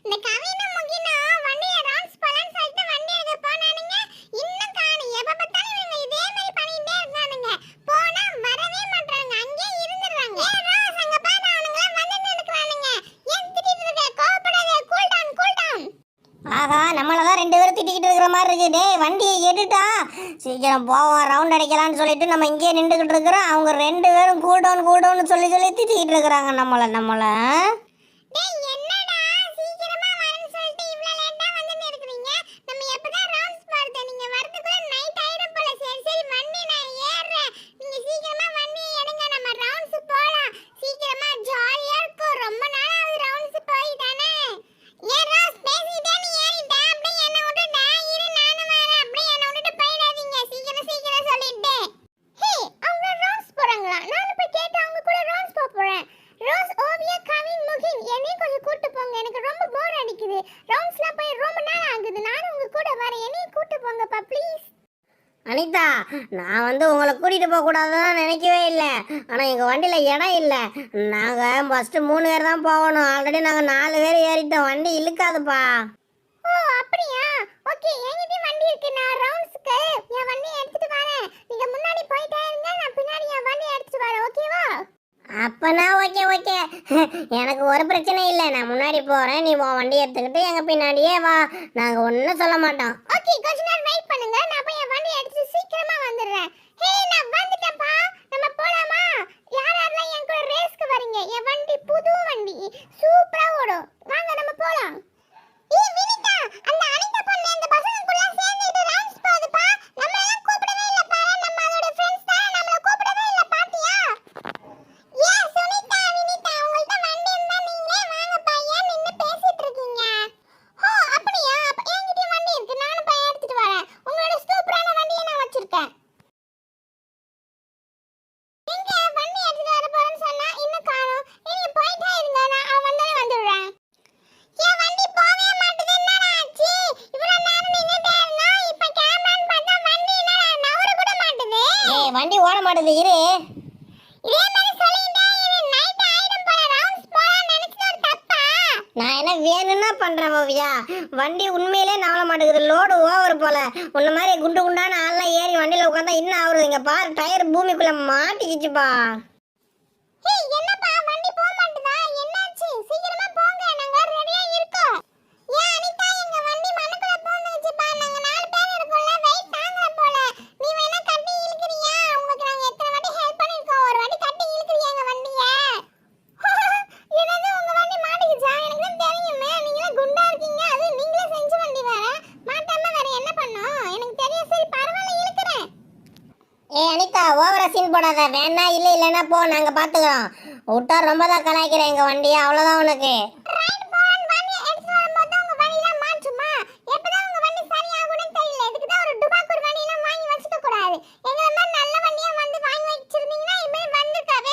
இந்த கவினும் முகினும் வண்டியை ரவுண்ட்ஸ் போலான்னு சொல்லிட்டு வண்டி எடுக்க போனானுங்க. இன்னும் காணோம். எப்ப பார்த்தாலும் இவங்க இதே மாதிரி பண்ணிட்டே இருக்கானுங்க. போனா வரவே மாட்டாங்க. அங்கேயே இருந்துடுறாங்க. ஏன் ரோஸ் அங்க பாரு, அவனுங்களாம் வந்து நின்னுக்குறானுங்க. ஏன் திட்டிட்டு இருக்க? கோவப்படாத. Cool down, cool down. ஆஹா, நம்மளதான் 2 பேரும் திட்டிக்கிட்டு இருக்கிற மாதிரி இருக்கு. டேய் வண்டியை எடுட்டா சீக்கிரம் போவோம், ரவுண்ட் அடிக்கலாம்னு சொல்லிட்டு நம்ம இங்கேயே நின்றுக்கிட்டு இருக்கிறோம். அவங்க 2 பேரும் கூல் டவுன் சொல்லி திட்டிக்கிட்டு இருக்கிறாங்க நம்மள. டேய் என்னடா சீக்கிரமா வரேன்னு சொல்லிட்டு இவ்ளோ லேட்டா வந்து நிக்கிறீங்க? நம்ம எப்பதான் ரவுண்ட்ஸ் போறது? நீங்க வரதுக்குள்ள நைட் ஆயிடும் போல. சரி வண்டி நான் ஏறுறேன். நீங்க சீக்கிரமா வண்டி எடுங்க, நம்ம ரவுண்ட்ஸ் போலாம். சீக்கிரமா ஜாலியா இருக்கும். ரொம்ப நாள் ஆகுது ரவுண்ட்ஸ் போய் தானே. ஏன் ரோஸ் பேசிட்டே நீ ஏறிட்ட? அப்படியே என்ன விட்டுட்ட? இரு நானும் வரேன். அப்படியே என்ன விட்டுட்டு போயிடாதீங்க. சீக்கிரம் சொல்லிட்டு. ஹே, அவங்க ரவுண்ட்ஸ் போறாங்களா? நானும் போய் கேட்டு அவங்க கூட ரவுண்ட்ஸ் போறேன். ரோஸ், ஓவியா, கவின், முகின் என்னையும் கொஞ்சம் கூட்டு போங்க. எனக்கு ரொம்ப போர் அடிக்குது. ரவுண்ட்ஸ்லாம் போய் ரொம்ப நாள் ஆகுது. நானும் உங்க கூட வரேன். என்னையும் கூட்டு போங்கப்பா ப்ளீஸ். அனிதா, நான் வந்து உங்களை கூட்டிகிட்டு போகக்கூடாதுன்னு நினைக்கவே இல்லை. ஆனால் எங்கள் வண்டியில் இடம் இல்லை. நாங்கள் ஃபஸ்ட்டு 3 பேர் தான் போகணும். ஆல்ரெடி நாங்கள் 4 பேர் ஏறிட்டோம். வண்டி இழுக்காதுப்பா. ஓ அப்படியா? ஓகே, என்கிட்டயும் வண்டி இருக்கு. நான் ரவுண்ட்ஸ்க்கு என் வண்டியை எடுத்துட்டு வரேன். நீங்க முன்னாடி போயிட்டே இருங்க, நான் பின்னாடி என் வண்டியை எடுத்துட்டு வரேன். ஓகேவா? அப்பனா ஓகே. எனக்கு ஒரு பிரச்சனை இல்லை. நான் முன்னாடி போகிறேன், நீ உன் வண்டி எடுத்துக்கிட்டு எங்கள் பின்னாடியே வா. நாங்கள் ஒன்றும் சொல்ல மாட்டோம். ஓகே, கொஞ்ச நேரம் வெயிட் பண்ணுங்க. நான் போய் என் வண்டியை எடுத்து சீக்கிரமா வந்துடுறேன். ஹே, நான் வந்துட்டேன்ப்பா. நம்ம போலாமா? யாரெல்லாம் என் கூட ரேஸ்க்கு வரீங்க? என் வண்டி புது வண்டி, சூப்பரா ஓடும். வாங்க நம்ம போலாம். ஏய் வினிதா, அந்த அனிதா பொண்ணு அந்த பசங்க கூட சேர்ந்துட்டு ரவுண்ட்ஸ் போகுதுப்பா. நம்ம எல்லாம் கூப்பிடவே இல்ல பாரு. நம்ம அதோட ஃப்ரெண்ட்ஸ் தான், நம்மள கூப்பிடவே இல்ல. பாத்தியா? ஏ சுனிதா, வினிதா, உங்கள்ட்ட வண்டி இருந்தா நீங்களே வாங்கப்பா. ஏன் நின்னு பேசிட்டு இருக்கீங்க? ஓ அப்படியா? அப்ப என்கிட்ட வண்டி இருக்கு. நானும் போய் எடுத்துட்டு வரேன். உங்களோட சூப்பரான வண்டியை நான் வச்சிருக்கேன். எங்க வண்டி எடுத்துட்டு வர போறேன்னு சொன்னா இன்னும் காணோம். நீங்க போயிட்டே இருங்க, நான் வந்தாலே வந்துடுறேன். ஏன் வண்டி போவே மாட்டேது? என்னடா ஆச்சு? இவ்வளவு நேரம் நின்னுட்டே இருந்தோம். இப்ப கேமரான்னு பார்த்தா வண்டி என்னடா நவர கூட மாட்டேது. ஏய் வண்டி ஓட மாட்டேது, இரு. இதே மாதிரி சொல்லிட்டே இரு. நைட் ஆயிடும் போல. ரவுண்ட்ஸ் போலாம் நினைச்சது ஒரு தப்பா? நான் என்ன வேணும்னா பண்ணுறேன் ஓவியா. வண்டி உண்மையிலே நவள மாட்டேங்குது. லோடு ஓவர் போல. உன்ன மாதிரி குண்டான ஆள்லாம் ஏறி வண்டியில் உட்காந்தா இன்னும் ஆகுறது. இங்கே பாரு, டயர் பூமிக்குள்ளே மாட்டிக்கிச்சுப்பா. ஏய் என்னப்பா வண்டி போக மாட்டேதா? என்னாச்சு? சீக்கிரமா போங்க, நாங்க ரெடியா இருக்கோம். ஏன் அனிதா, எங்க வண்டி மண்ணுக்குள்ள போந்துச்சுப்பா. நாங்க 4 பேர் இருக்கோம்ல, வெயிட் தாங்கல போல. நீ வேணா கட்டி இழுக்கறியா? உங்களுக்கு நாங்க எத்தனை வாட்டி ஹெல்ப் பண்ணிருக்கோம். ஒரு வாட்டி கட்டி இழுக்கறியா எங்க வண்டியை? என்னது உங்க வண்டி மாட்டிக்கிச்சா? எனக்கு தான் தெரியுமே. நீங்களே குண்டா இருக்கீங்க. அது நீங்களே செஞ்ச வண்டி வேற. மாட்டாம வேற என்ன பண்ணோம்? எனக்கு தெரியும். சரி பரவாயில்ல, இழுக்கிறேன். ஏ அனிதா, ஓவரா சீன் போடாத. வேணா இல்லைன்னா போ, நாங்கள் பார்த்துக்குறோம். விட்டா ரொம்ப தான் கலாய்க்கிறேன் எங்கள் வண்டியை. அவ்வளோதான் உனக்கு. ரைட் போறேன். வண்டி எடுத்து வரும்போது உங்க வண்டிலாம் மாற்றுமா? எப்பதான் உங்க வண்டி சரியாகும்னு தெரியல. இதுக்கு தான் ஒரு டுபாக்கூர் வண்டியெல்லாம் வாங்கி வச்சுக்க கூடாது. எங்களை மாதிரி நல்ல வண்டியா வந்து வாங்கி வச்சிருந்தீங்கன்னா இப்படி வந்திருக்காது.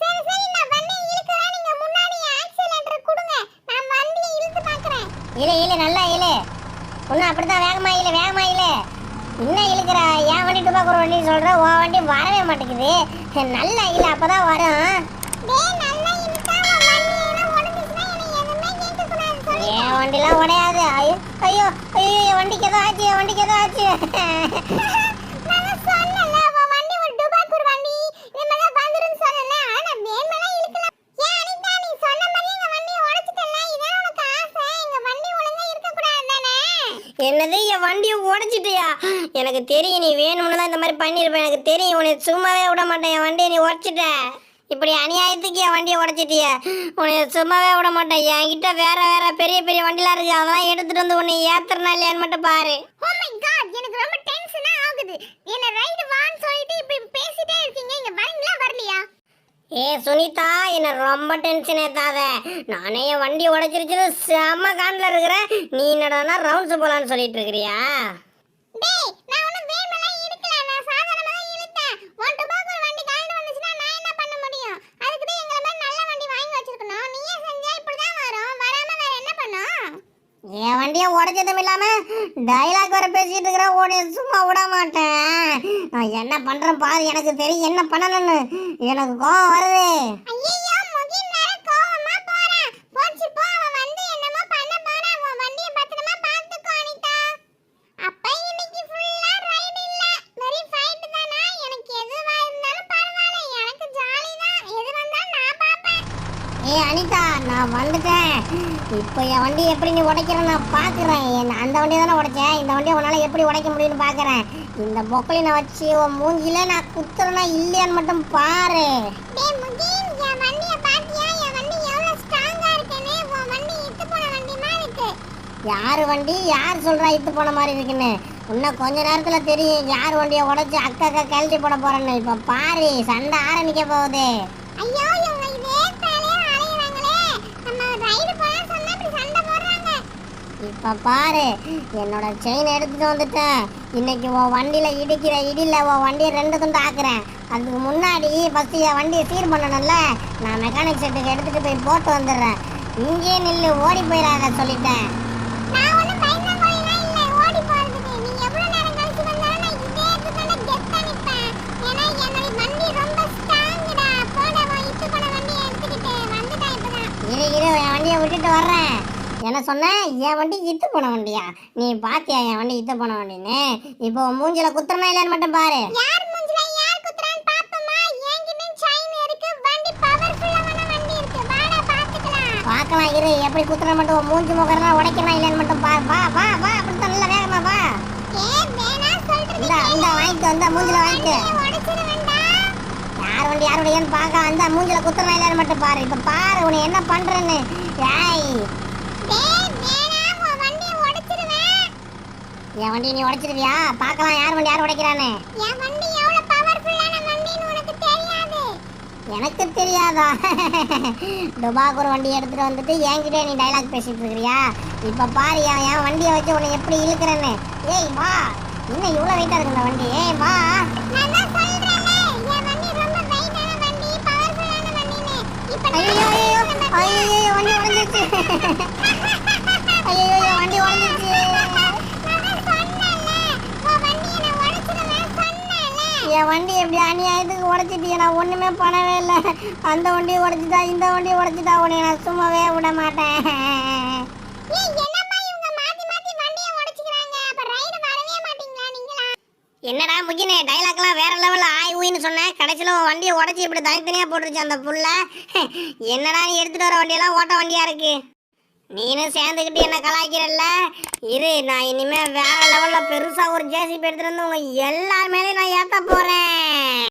சரி நான் வண்டி இழுக்கிறேன். நீங்க முன்னாடி ஆக்சிலேட்டர் கொடுங்க. நான் வண்டியை இழுத்து பார்க்கறேன். இழு நல்லா இழு. ஒன்றும் அப்படித்தான் வேகமா இழு. இன்னும் இழுக்கிற. என் வண்டி டுபாக்கூர் வண்டி சொல்கிற, உன் வண்டி வரவே மாட்டேங்குது. நல்லா இழு, அப்போதான் வரும். டேய் நல்லா இழுத்தா வண்டி எல்லாம் உடைஞ்சிச்சுனா எனக்கு எதுவுமே கேட்கக்கூடாது சொல்லி. என் வண்டிலாம் உடையாது. ஐயோ என் வண்டிக்கு ஏதோ ஆச்சு. நான் சொன்னல உன் வண்டி ஒரு டுபாக்கூர் வண்டி. நம்ம தான் வந்துருன்னு சொன்னல. ஆனா வேணும்னா இழுக்கலாம். ஏன் அனிதா, நீ சொன்ன மாதிரி எங்க வண்டியை உடைச்சிட்டல. இதான் உனக்கு ஆசை. எங்க வண்டி ஒழுங்கா இருக்க கூடாது தானே? என்னது, என் வண்டியை உடைச்சிட்டியா? எனக்கு தெரியும், நீ வேணும்னு தான் இந்த மாதிரி பண்ணியிருப்பேன். எனக்கு தெரியும், உன்னை சும்மாவே விட மாட்டேன். என் வண்டியை நீ உடைச்சிட்ட. இப்படி அநியாயத்துக்கு என் வண்டியை உடைச்சிட்டிய. உன்னை சும்மாவே விட மாட்டேன். என்கிட்ட வேற பெரிய வண்டிலாம் இருக்கு. அதெல்லாம் எடுத்துட்டு வந்து உன்னை ஏத்துறனா இல்லையான்னு மட்டும் பாரு. ஓ மை காட், எனக்கு ரொம்ப டென்ஷனா ஆகுது. என்ன ரைடு வான்னு சொல்லிட்டு இப்படி பேசிட்டே இருக்கீங்க. இங்க வரீங்களா வரலையா? ஏ சுனிதா, என்ன ரொம்ப டென்ஷன் ஏத்தாத. நானே என் வண்டி உடைச்சிருச்சு, செம்ம காண்டில் இருக்கிறேன். நீ என்னடானா ரவுண்ட்ஸ் போலான்னு சொல்லிட்டு இருக்கிறியா? டேய் நான் ஒன்னும் வேணும்லாம் இழுக்கல. நான் சாதாரணமா தான் இழுத்தேன். உன் டுபாக்கூர் வண்டி காண்டு வந்துச்சுன்னா நான் என்ன பண்ண முடியும்? அதுக்கு தான் எங்களை மாதிரி நல்ல வண்டி வாங்கி வச்சிருக்கணும். நீயே செஞ்சா இப்படிதான் வரும். வராம வேற என்ன பண்ணும்? என் வண்டியை உடைச்சதும் இல்லாம டைலாக் வர பேசிட்டு இருக்கிற. உன்னை சும்மா விட மாட்டேன். நான் என்ன பண்றேன் பாரு, எனக்கு தெரியும் என்ன பண்ணணும்னு. எனக்கு கோவம் வருது. ஐயோ முகின் வேற கோவமா போறான். போச்சு போ, அவன் வந்து என்னமோ பண்ண ஏய் அனிதா, நான் வந்துட்டேன். இப்போ என் வண்டி எப்படி நீ உடைக்கிறேன்னு நான் பார்க்குறேன். அந்த வண்டியை தானே உடைச்சேன், இந்த வண்டியை உன்னால் எப்படி உடைக்க முடியும்னு பார்க்குறேன். இந்த பொக்கலினை வச்சு உன் மூஞ்சில நான் குத்துறேன்னா இல்லையான்னு மட்டும் பாரு. டேய் முகின், என் வண்டியை பாத்தியா? என் வண்டி எவ்வளவு ஸ்ட்ராங்கா இருக்குன்னு. உன் வண்டி இத்து போன வண்டி மாதிரி இருக்கு. யார் வண்டி? யார் சொல்கிறா இத்து போன மாதிரி இருக்குன்னு? இன்னும் கொஞ்ச நேரத்தில் தெரியும் யார் வண்டியை உடைச்சி அக்கா கழட்டி போட போகிறேன்னு. இப்போ பாரு, சண்டை ஆரம்பிக்க போகுது. ஐயோ, இவங்க இதே வேலையா அலையறாங்களே. நம்ம ரைடு போலாம் சொன்னா இப்படி சண்டை போடுறாங்க. இப்போ பாரு, என்னோட செயின் எடுத்துட்டு வந்துட்டேன். இன்னைக்கு உன் வண்டியில் இடிக்கிற இடியில் உன் வண்டியை 2 துண்டு ஆக்குறேன். அதுக்கு முன்னாடி ஃபஸ்ட்டு என் வண்டியை சீர் பண்ணணும்ல. நான் மெக்கானிக் செட்டுக்கு எடுத்துகிட்டு போய் போட்டு வந்துடுறேன். இங்கே நில்லு, ஓடி போயிடாத சொல்லிட்டேன். நான் ஒண்ணும் பயந்தாங்கோலிலாம் இல்ல ஓடி போறதுக்கு. நீ எவ்வளவு நேரம் கழிச்சு வந்தாலும் நான் இதே இடத்துல கெத்தா நிப்பேன். ஏன்னா என்னோட வண்டி ரொம்ப ஸ்ட்ராங்குடா. போடா, உன் இத்து போன வண்டியை எடுத்துக்கிட்டு வந்துட்டேன் இப்பதான். இரு என் வண்டியை விட்டுட்டு வர்றேன். என்ன சொன்ன? என் வண்டி இத்து போன வண்டியா? நீ பாத்தியா என் வண்டி இத்து போன வண்டின்னு? இப்போ உன் மூஞ்சில குத்துறனா இல்லைன்னு மட்டும் பாரு. யார் மூஞ்சில யார் குத்துறான்னு பாப்போமா? என்கிட்ட செயின் இருக்கு, வண்டி பவர்ஃபுல்லான வண்டி இருக்கு. வாடா பாத்துக்கலாம். பார்க்கலாம் இரு, எப்படி குத்துற மட்டும் உன் மூஞ்சி முகரனா உடைக்கலாம் இல்லைன்னு மட்டும் பாரு. வா வா வா, அப்படித்தான் நல்ல வேகமா வா. வேணா சொல்றது இந்த வாங்கிட்டு வந்தா மூஞ்சில வாங்கிட்டு. உடைச்சிருவேன்டா. யார் வண்டி யாருடையன்னு பார்க்க அந்த மூஞ்சில குத்துறனா இல்லைன்னு மட்டும் பாரு. இப்போ பாரு உன்னை என்ன பண்றேன்னு. ஏய், டேய் வேணா, உன் வண்டியை உடைச்சிருவேன். என் வண்டி நீ உடைச்சிருவியா? பார்க்கலாம் யார் வண்டி யார் உடைக்கிறான்னு. என் வண்டி எவ்வளவு பவர்ஃபுல்லான வண்டின்னு உனக்கு தெரியாது. எனக்கு தெரியாதா? டுபாக்கு ஒரு வண்டி எடுத்துட்டு வந்துட்டு என்கிட்ட நீ டைலாக் பேசிட்டு இருக்கிறியா? இப்ப பாரு என் வண்டியை வச்சு உன்னை எப்படி இழுக்கிறேன்னு. ஏய் வா, இன்னும் இவ்வளவு வெயிட்டா இருக்கு இந்த வண்டி. ஏய் வா. நான் தான் சொல்றேன்ல, என் வண்டி ரொம்ப வெயிட்டான வண்டி, பவர்ஃபுல்லான வண்டின்னு. இப்ப ஐயோ ஐயோ வண்டி உடைஞ்சிருச்சு. ஐயோ வண்டி உடைஞ்சிருச்சு. நான் சொன்னேன்ல, உன் வண்டியை நான் உடைச்சிருவேன் சொன்னேன்ல. என் வண்டி எப்படி அநியாயத்துக்கு உடைச்சிட்டியா? நான் ஒண்ணுமே பண்ணவே இல்லை. அந்த வண்டியை உடைச்சிட்டா, இந்த வண்டியை உடைச்சிட்டா, உன்னை நான் சும்மாவே விட மாட்டேன். ஏய், என்னம்மா இவங்க மாத்தி மாத்தி வண்டியை உடைச்சிக்கிறாங்க? அப்ப ரைடு வரவே மாட்டீங்களா நீங்களா? என்னடா முக்கினே, டைலாக்லாம் வேற லெவல்ல ஆய் ஊயின்னு சொன்னேன். கடைசியில் உன் வண்டியை உடச்சி இப்படி தனித்தனியாக போட்டுருச்சு அந்த புள்ள. என்னடா நீ எடுத்துட்டு வர வண்டியெல்லாம் ஓட்ட வண்டியா இருக்கு. நீனும் சேர்ந்துக்கிட்டு என்ன கலாய்க்கிறல்ல. இரு, நான் இனிமே வேற லெவல்ல பெருசா ஒரு ஜேசிபி எடுத்துட்டு வந்து உங்க எல்லார் மேலேயும் நான் ஏத்த போறேன்.